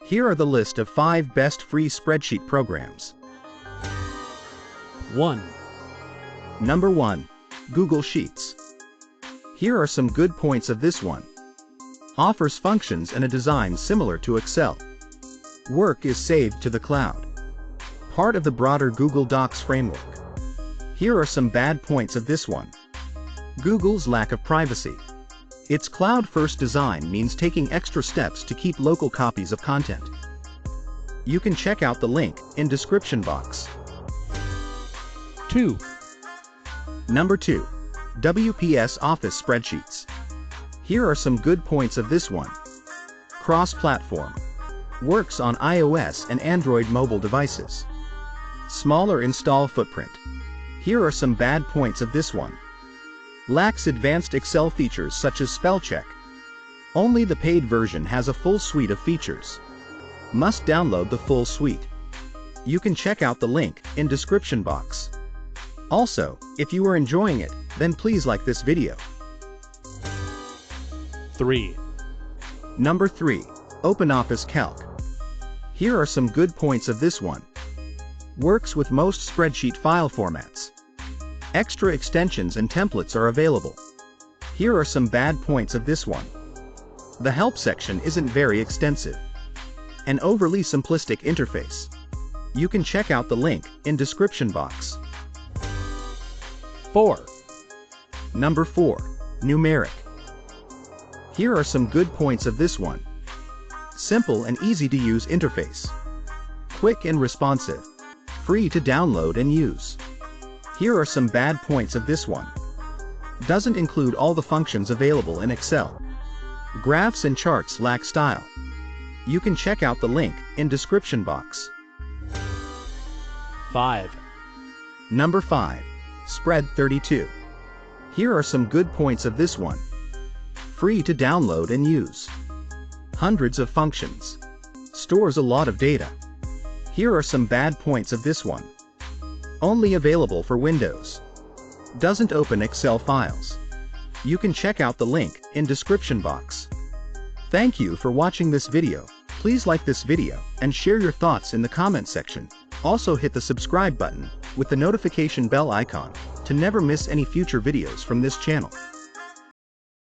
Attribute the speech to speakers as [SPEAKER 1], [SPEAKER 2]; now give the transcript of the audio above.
[SPEAKER 1] Here are the list of 5 best free spreadsheet programs.
[SPEAKER 2] 1.
[SPEAKER 1] Number 1. Google Sheets. Here are some good points of this one. Offers functions and a design similar to Excel. Work is saved to the cloud. Part of the broader Google Docs framework. Here are some bad points of this one. Google's lack of privacy. Its cloud-first design means taking extra steps to keep local copies of content. You can check out the link in description box.
[SPEAKER 2] 2.
[SPEAKER 1] Number 2. WPS Office Spreadsheets. Here are some good points of this one. Cross-platform. Works on iOS and Android mobile devices. Smaller install footprint. Here are some bad points of this one. Lacks advanced Excel features such as spell check. Only the paid version has a full suite of features. Must download the full suite. You can check out the link in description box. Also, if you are enjoying it, then please like this video.
[SPEAKER 2] 3.
[SPEAKER 1] Number 3. OpenOffice Calc. Here are some good points of this one. Works with most spreadsheet file formats. Extra extensions and templates are available. Here are some bad points of this one. The help section isn't very extensive. An overly simplistic interface. You can check out the link in description box.
[SPEAKER 2] 4.
[SPEAKER 1] Number 4. Gnumeric. Here are some good points of this one. Simple and easy to use interface. Quick and responsive. Free to download and use. Here are some bad points of this one. Doesn't include all the functions available in Excel. Graphs and charts lack style. You can check out the link in description box.
[SPEAKER 2] 5.
[SPEAKER 1] Number 5. Spread32. Here are some good points of this one. Free to download and use. Hundreds of functions. Stores a lot of data. Here are some bad points of this one. Only available for Windows. Doesn't open Excel files. You can check out the link in description box. Thank you for watching this video. Please like this video and share your thoughts in the comment section. Also hit the subscribe button with the notification bell icon to never miss any future videos from this channel.